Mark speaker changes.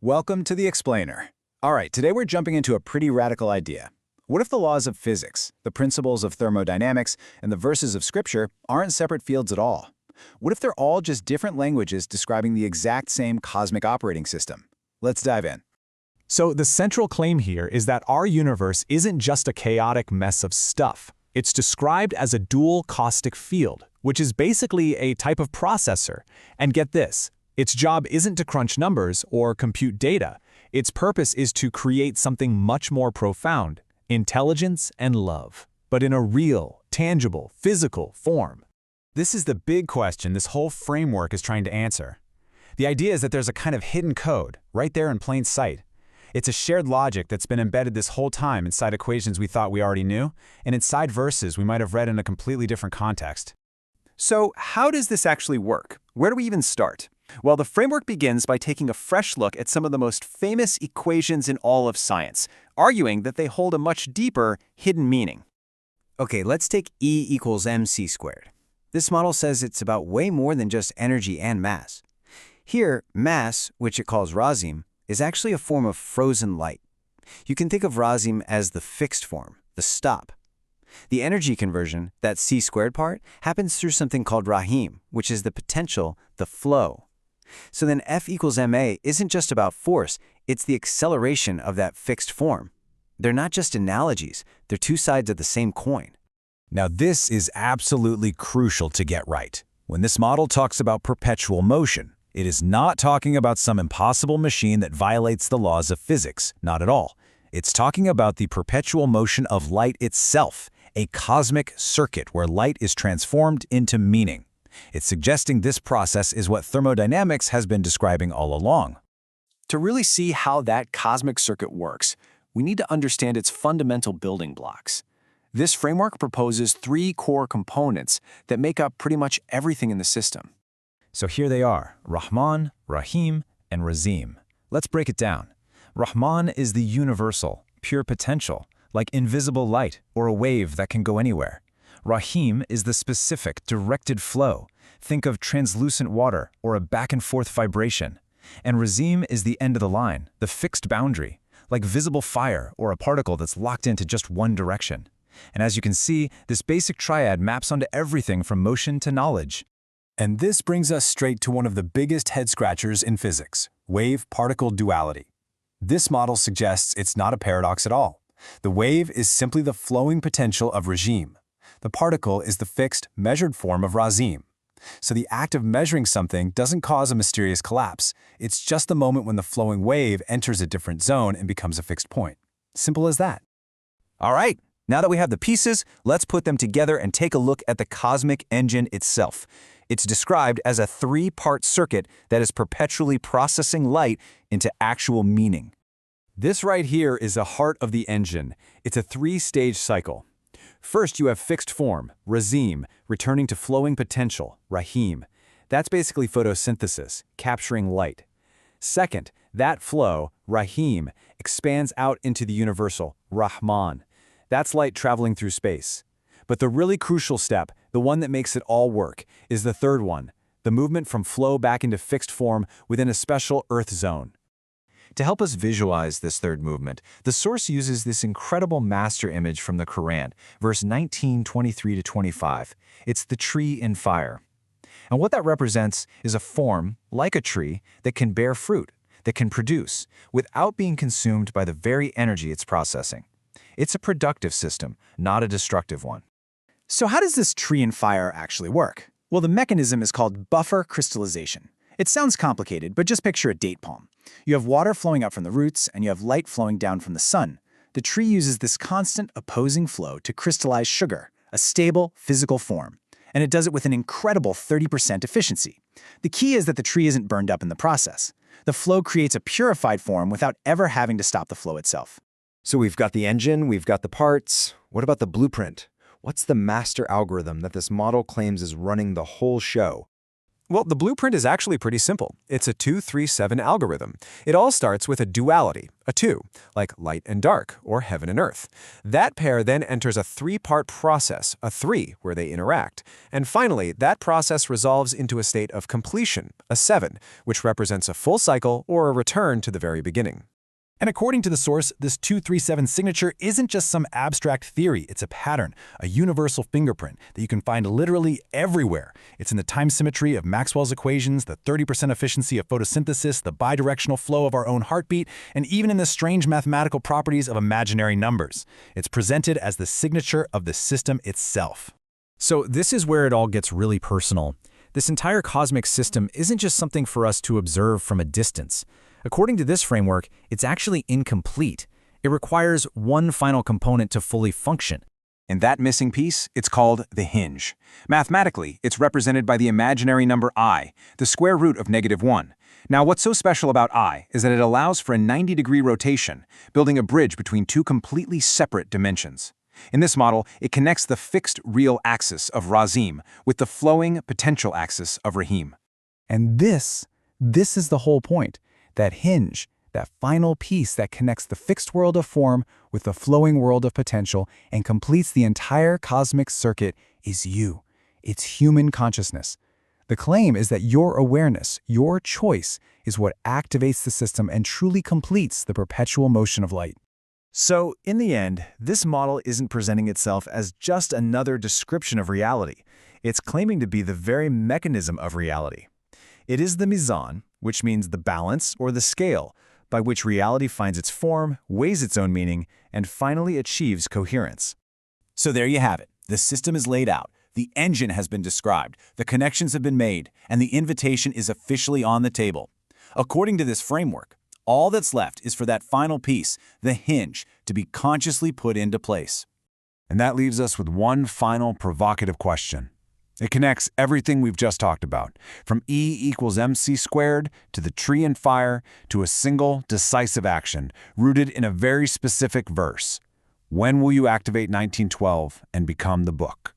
Speaker 1: Welcome to the Explainer. All right, today we're jumping into a pretty radical idea. What if the laws of physics, the principles of thermodynamics, and the verses of scripture aren't separate fields at all? What if they're all just different languages describing the exact same cosmic operating system? Let's dive in.
Speaker 2: So the central claim here is that our universe isn't just a chaotic mess of stuff. It's described as a dual caustic field, which is basically a type of processor. And get this, its job isn't to crunch numbers or compute data. Its purpose is to create something much more profound, intelligence and love, but in a real, tangible, physical form.
Speaker 3: This is the big question this whole framework is trying to answer. The idea is that there's a kind of hidden code right there in plain sight. It's a shared logic that's been embedded this whole time inside equations we thought we already knew, and inside verses we might have read in a completely different context.
Speaker 1: So how does this actually work? Where do we even start? Well, the framework begins by taking a fresh look at some of the most famous equations in all of science, arguing that they hold a much deeper, hidden meaning.
Speaker 4: Okay, let's take E equals mc squared. This model says it's about way more than just energy and mass. Here, mass, which it calls Razim, is actually a form of frozen light. You can think of Razim as the fixed form, the stop. The energy conversion, that c squared part, happens through something called Rahim, which is the potential, the flow. So then F equals ma isn't just about force, it's the acceleration of that fixed form. They're not just analogies, they're two sides of the same coin.
Speaker 3: Now this is absolutely crucial to get right. When this model talks about perpetual motion, it is not talking about some impossible machine that violates the laws of physics, not at all. It's talking about the perpetual motion of light itself, a cosmic circuit where light is transformed into meaning. It's suggesting this process is what thermodynamics has been describing all along.
Speaker 1: To really see how that cosmic circuit works, we need to understand its fundamental building blocks. This framework proposes three core components that make up pretty much everything in the system.
Speaker 3: So here they are, Rahman, Rahim, and Razim. Let's break it down. Rahman is the universal, pure potential, like invisible light or a wave that can go anywhere. Rahim is the specific, directed flow. Think of translucent water or a back-and-forth vibration. And Razim is the end of the line, the fixed boundary, like visible fire or a particle that's locked into just one direction. And as you can see, this basic triad maps onto everything from motion to knowledge.
Speaker 2: And this brings us straight to one of the biggest head-scratchers in physics, wave-particle duality. This model suggests it's not a paradox at all. The wave is simply the flowing potential of Rahim. The particle is the fixed, measured form of Razim. So the act of measuring something doesn't cause a mysterious collapse. It's just the moment when the flowing wave enters a different zone and becomes a fixed point. Simple as that.
Speaker 1: All right, now that we have the pieces, let's put them together and take a look at the cosmic engine itself. It's described as a three-part circuit that is perpetually processing light into actual meaning.
Speaker 2: This right here is the heart of the engine. It's a three-stage cycle. First, you have fixed form, Razim, returning to flowing potential, Rahim. That's basically photosynthesis, capturing light. Second, that flow, Rahim, expands out into the universal, Rahman. That's light traveling through space. But the really crucial step, the one that makes it all work, is the third one, the movement from flow back into fixed form within a special Earth zone.
Speaker 3: To help us visualize this third movement, the source uses this incredible master image from the Quran, verse 19:23-25. It's the tree in fire. And what that represents is a form, like a tree, that can bear fruit, that can produce, without being consumed by the very energy it's processing. It's a productive system, not a destructive one.
Speaker 5: So how does this tree in fire actually work? Well, the mechanism is called buffer crystallization. It sounds complicated, but just picture a date palm. You have water flowing up from the roots, and you have light flowing down from the sun. The tree uses this constant opposing flow to crystallize sugar, a stable, physical form. And it does it with an incredible 30% efficiency. The key is that the tree isn't burned up in the process. The flow creates a purified form without ever having to stop the flow itself.
Speaker 6: So we've got the engine, we've got the parts. What about the blueprint? What's the master algorithm that this model claims is running the whole show?
Speaker 7: Well, the blueprint is actually pretty simple. It's a 2-3-7 algorithm. It all starts with a duality, a 2, like light and dark, or heaven and earth. That pair then enters a 3-part process, a 3, where they interact. And finally, that process resolves into a state of completion, a 7, which represents a full cycle or a return to the very beginning.
Speaker 3: And according to the source, this 2-3-7 signature isn't just some abstract theory, it's a pattern, a universal fingerprint that you can find literally everywhere. It's in the time symmetry of Maxwell's equations, the 30% efficiency of photosynthesis, the bidirectional flow of our own heartbeat, and even in the strange mathematical properties of imaginary numbers. It's presented as the signature of the system itself. So this is where it all gets really personal. This entire cosmic system isn't just something for us to observe from a distance. According to this framework, it's actually incomplete. It requires one final component to fully function.
Speaker 5: And that missing piece, it's called the hinge. Mathematically, it's represented by the imaginary number I, the square root of -1. Now, what's so special about I is that it allows for a 90-degree rotation, building a bridge between two completely separate dimensions. In this model, it connects the fixed real axis of Razim with the flowing potential axis of Rahim.
Speaker 3: And this is the whole point. That hinge, that final piece that connects the fixed world of form with the flowing world of potential and completes the entire cosmic circuit is you. It's human consciousness. The claim is that your awareness, your choice, is what activates the system and truly completes the perpetual motion of light. So, in the end, this model isn't presenting itself as just another description of reality. It's claiming to be the very mechanism of reality. It is the mizan, which means the balance or the scale, by which reality finds its form, weighs its own meaning, and finally achieves coherence.
Speaker 1: So there you have it. The system is laid out, the engine has been described, the connections have been made, and the invitation is officially on the table. According to this framework, all that's left is for that final piece, the hinge, to be consciously put into place.
Speaker 2: And that leaves us with one final provocative question. It connects everything we've just talked about, from E=mc² to the tree and fire to a single decisive action rooted in a very specific verse. When will you activate 1912 and become the book?